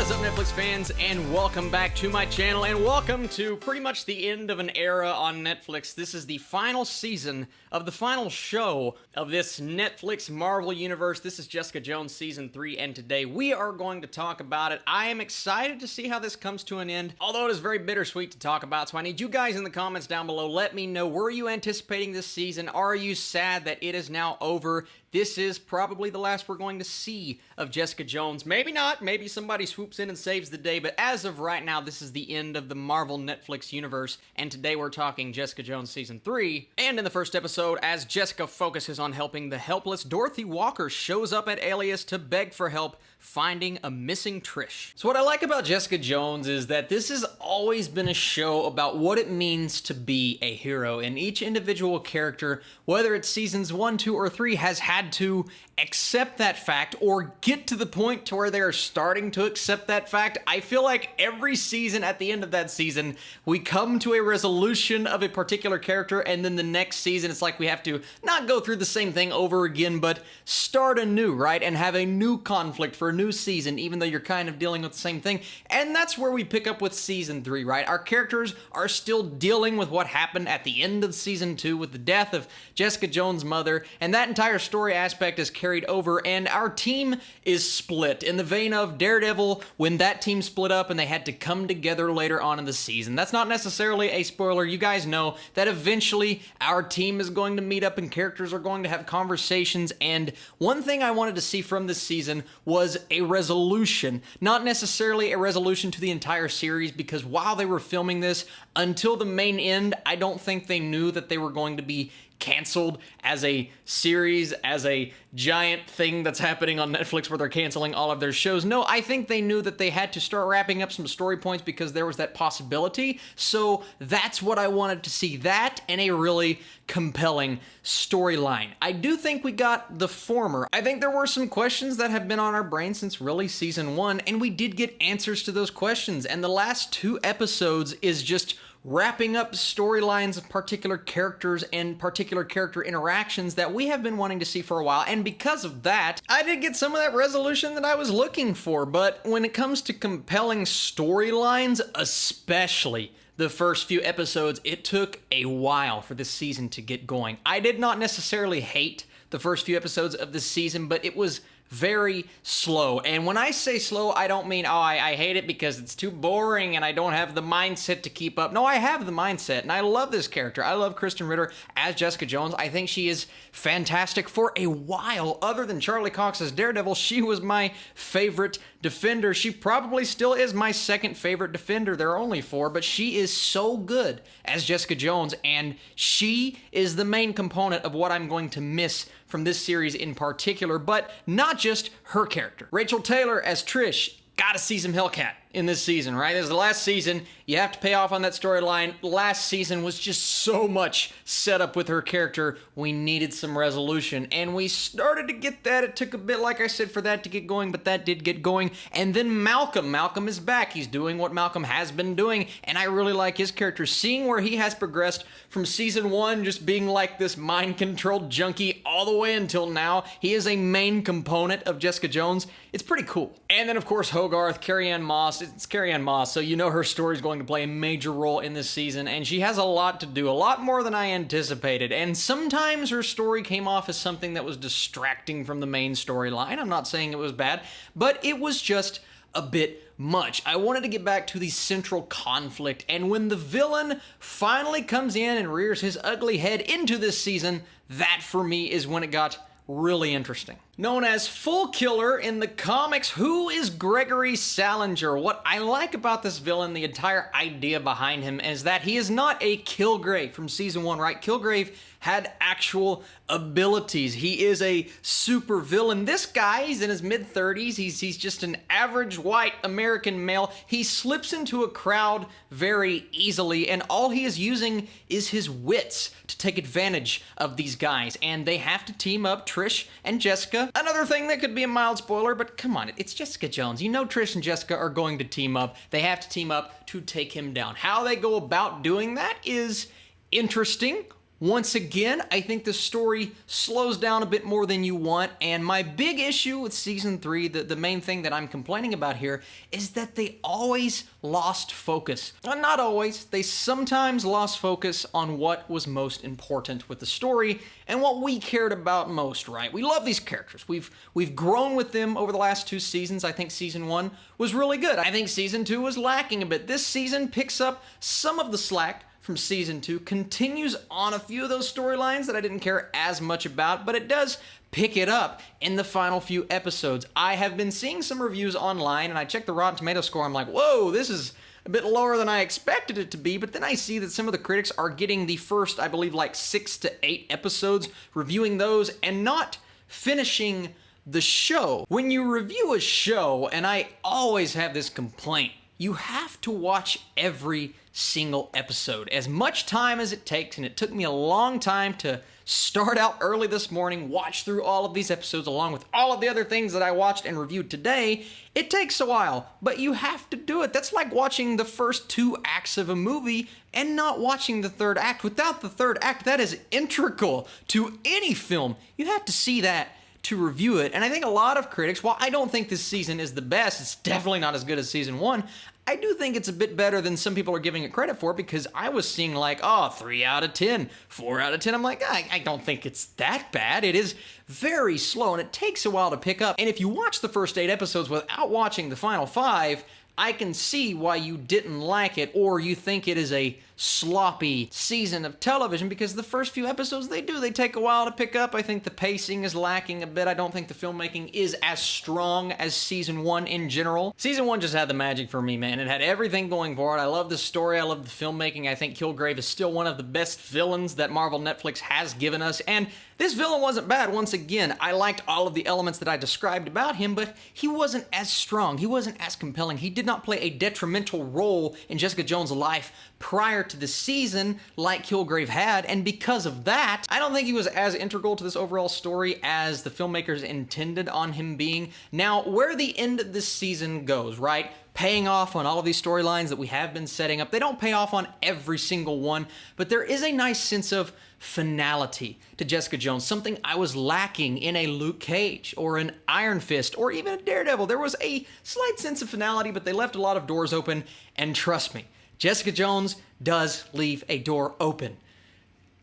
What's up, Netflix fans, and welcome back to my channel, and welcome to pretty much the end of an era on Netflix. This is the final season of the final show of this Netflix Marvel universe. This is Jessica Jones Season 3, and today we are going to talk about it. I am excited to see how this comes to an end, although it is very bittersweet to talk about, so I need you guys in the comments down below. Let me know, were you anticipating this season? Are you sad that it is now over? This is probably the last we're going to see of Jessica Jones. Maybe not. Maybe somebody swoops in and saves the day. But as of right now, this is the end of the Marvel Netflix universe. And today we're talking Jessica Jones Season 3. And in the first episode, as Jessica focuses on helping the helpless, Dorothy Walker shows up at Alias to beg for help, finding a missing Trish. So what I like about Jessica Jones is that this has always been a show about what it means to be a hero. And each individual character, whether it's seasons 1, 2, or 3, has had to accept that fact or get to the point to where they are starting to accept that fact. I feel like every season, at the end of that season, we come to a resolution of a particular character, and then the next season it's like we have to not go through the same thing over again, but start anew, right? And have a new conflict for a new season, even though you're kind of dealing with the same thing. And that's where we pick up with Season 3, right? Our characters are still dealing with what happened at the end of Season 2 with the death of Jessica Jones' mother, and that entire story aspect is carried over, and our team is split in the vein of Daredevil when that team split up and they had to come together later on in the season. That's not necessarily a spoiler. You guys know that eventually our team is going to meet up and characters are going to have conversations, and one thing I wanted to see from this season was a resolution. Not necessarily a resolution to the entire series, because while they were filming this, until the main end, I don't think they knew that they were going to be canceled as a series, as a giant thing that's happening on Netflix where they're canceling all of their shows. No, I think they knew that they had to start wrapping up some story points because there was that possibility. So that's what I wanted to see, that and a really compelling storyline. I do think we got the former. I think there were some questions that have been on our brain since really Season 1, and we did get answers to those questions. And the last 2 episodes is just wrapping up storylines of particular characters and particular character interactions that we have been wanting to see for a while, and because of that, I did get some of that resolution that I was looking for. But when it comes to compelling storylines, especially the first few episodes, it took a while for this season to get going. I did not necessarily hate the first few episodes of this season, but it was very slow. And when I say slow, I don't mean, I hate it because it's too boring and I don't have the mindset to keep up. No, I have the mindset, and I love this character. I love Kristen Ritter as Jessica Jones. I think she is fantastic. For a while, other than Charlie Cox as Daredevil, she was my favorite Defender. She probably still is my second favorite Defender. There are only 4, but she is so good as Jessica Jones, and she is the main component of what I'm going to miss from this series in particular, but not just her character. Rachel Taylor as Trish, gotta see some Hellcat in this season, right? This is the last season. You have to pay off on that storyline. Last season was just so much set up with her character. We needed some resolution, and we started to get that. It took a bit, like I said, for that to get going, but that did get going. And then Malcolm. Malcolm is back. He's doing what Malcolm has been doing, and I really like his character. Seeing where he has progressed from Season 1, just being like this mind-controlled junkie, all the way until now, he is a main component of Jessica Jones. It's pretty cool. And then, of course, Hogarth, Carrie-Anne Moss. It's Carrie-Anne Moss, so you know her story is going to play a major role in this season, and she has a lot to do, a lot more than I anticipated, and sometimes her story came off as something that was distracting from the main storyline. I'm not saying it was bad, but it was just a bit much. I wanted to get back to the central conflict, and when the villain finally comes in and rears his ugly head into this season, that for me is when it got really interesting. Known as Full Killer in the comics, who is Gregory Salinger? What I like about this villain, the entire idea behind him, is that he is not a Kilgrave from Season 1, right? Kilgrave had actual abilities. He is a super villain. This guy, he's in his mid-30s. He's just an average white American male. He slips into a crowd very easily, and all he is using is his wits to take advantage of these guys, and they have to team up, Trish and Jessica. Another thing that could be a mild spoiler, but come on, it's Jessica Jones. You know Trish and Jessica are going to team up. They have to team up to take him down. How they go about doing that is interesting. Once again, I think the story slows down a bit more than you want, and my big issue with Season 3, the main thing that I'm complaining about here, is that they always lost focus. Not always, they sometimes lost focus on what was most important with the story, and what we cared about most, right? We love these characters. We've grown with them over the last 2 seasons. I think Season 1 was really good. I think Season 2 was lacking a bit. This season picks up some of the slack from Season 2, continues on a few of those storylines that I didn't care as much about, but it does pick it up in the final few episodes. I have been seeing some reviews online, and I checked the Rotten Tomato score. I'm like, whoa, this is a bit lower than I expected it to be, but then I see that some of the critics are getting the first, I believe, like 6 to 8 episodes, reviewing those, and not finishing the show. When you review a show, and I always have this complaint, you have to watch every single episode. As much time as it takes, and it took me a long time to start out early this morning, watch through all of these episodes along with all of the other things that I watched and reviewed today, it takes a while, but you have to do it. That's like watching the first 2 acts of a movie and not watching the 3rd act. Without the 3rd act, that is integral to any film. You have to see that to review it. And I think a lot of critics, while I don't think this season is the best, it's definitely not as good as Season 1, I do think it's a bit better than some people are giving it credit for, because I was seeing like, 3 out of 10, 4 out of 10. I'm like, I don't think it's that bad. It is very slow, and it takes a while to pick up. And if you watch the first 8 episodes without watching the final 5, I can see why you didn't like it, or you think it is a sloppy season of television, because the first few episodes, they take a while to pick up. I think the pacing is lacking a bit. I don't think the filmmaking is as strong as Season 1 in general. Season 1 just had the magic for me, man. It had everything going for it. I love the story. I love the filmmaking. I think Kilgrave is still one of the best villains that Marvel Netflix has given us, and this villain wasn't bad. Once again, I liked all of the elements that I described about him, but he wasn't as strong. He wasn't as compelling. He did not play a detrimental role in Jessica Jones' life prior to the season like Kilgrave had, and because of that, I don't think he was as integral to this overall story as the filmmakers intended on him being. Now, where the end of this season goes, right? Paying off on all of these storylines that we have been setting up. They don't pay off on every single one, but there is a nice sense of finality to Jessica Jones, something I was lacking in a Luke Cage or an Iron Fist or even a Daredevil. There was a slight sense of finality, but they left a lot of doors open, and trust me, Jessica Jones does leave a door open.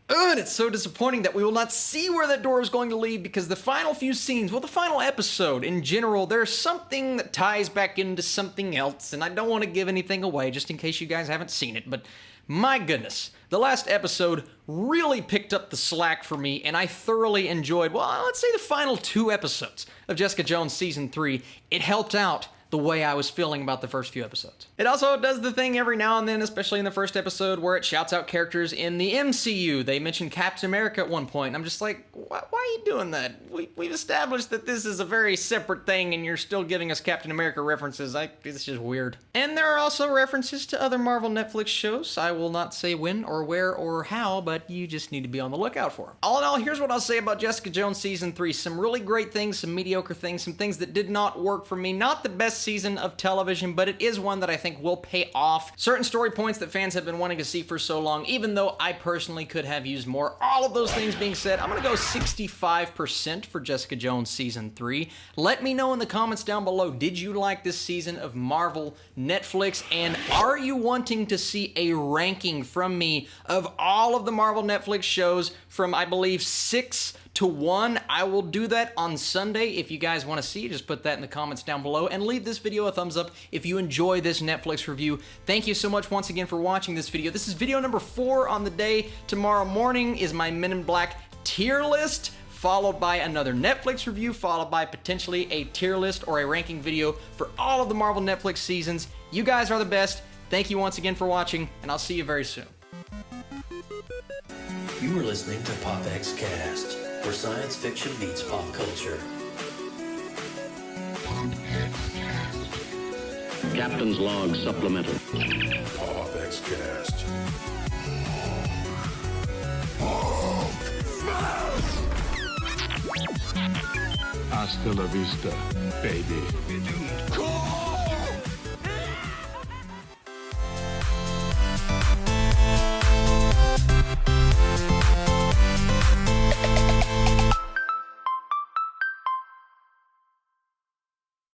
And it's so disappointing that we will not see where that door is going to lead, because the final few scenes, well, the final episode in general, there's something that ties back into something else, and I don't want to give anything away just in case you guys haven't seen it, but my goodness, the last episode really picked up the slack for me, and I thoroughly enjoyed, well, let's say the final 2 episodes of Jessica Jones Season 3. It helped out the way I was feeling about the first few episodes. It also does the thing every now and then, especially in the first episode, where it shouts out characters in the MCU. They mentioned Captain America at one point, and I'm just like, why are you doing that? We've established that this is a very separate thing, and you're still giving us Captain America references. It's just weird. And there are also references to other Marvel Netflix shows. I will not say when or where or how, but you just need to be on the lookout for them. All in all, here's what I'll say about Jessica Jones Season 3. Some really great things, some mediocre things, some things that did not work for me. Not the best season of television, but it is one that I think will pay off certain story points that fans have been wanting to see for so long, even though I personally could have used more. All of those things being said, I'm gonna go 65% for Jessica Jones Season 3. Let me know in the comments down below, did you like this season of Marvel Netflix, and are you wanting to see a ranking from me of all of the Marvel Netflix shows from, I believe, 6 to 1. I will do that on Sunday. If you guys want to see, just put that in the comments down below, and leave this video a thumbs up if you enjoy this Netflix review. Thank you so much once again for watching this video. This is video number 4 on the day. Tomorrow morning is my Men in Black tier list, followed by another Netflix review, followed by potentially a tier list or a ranking video for all of the Marvel Netflix seasons. You guys are the best. Thank you once again for watching, and I'll see you very soon. You are listening to PopX Cast, where science fiction meets pop culture. Captain's Log Supplemental. PopX Cast. Hasta la vista, baby.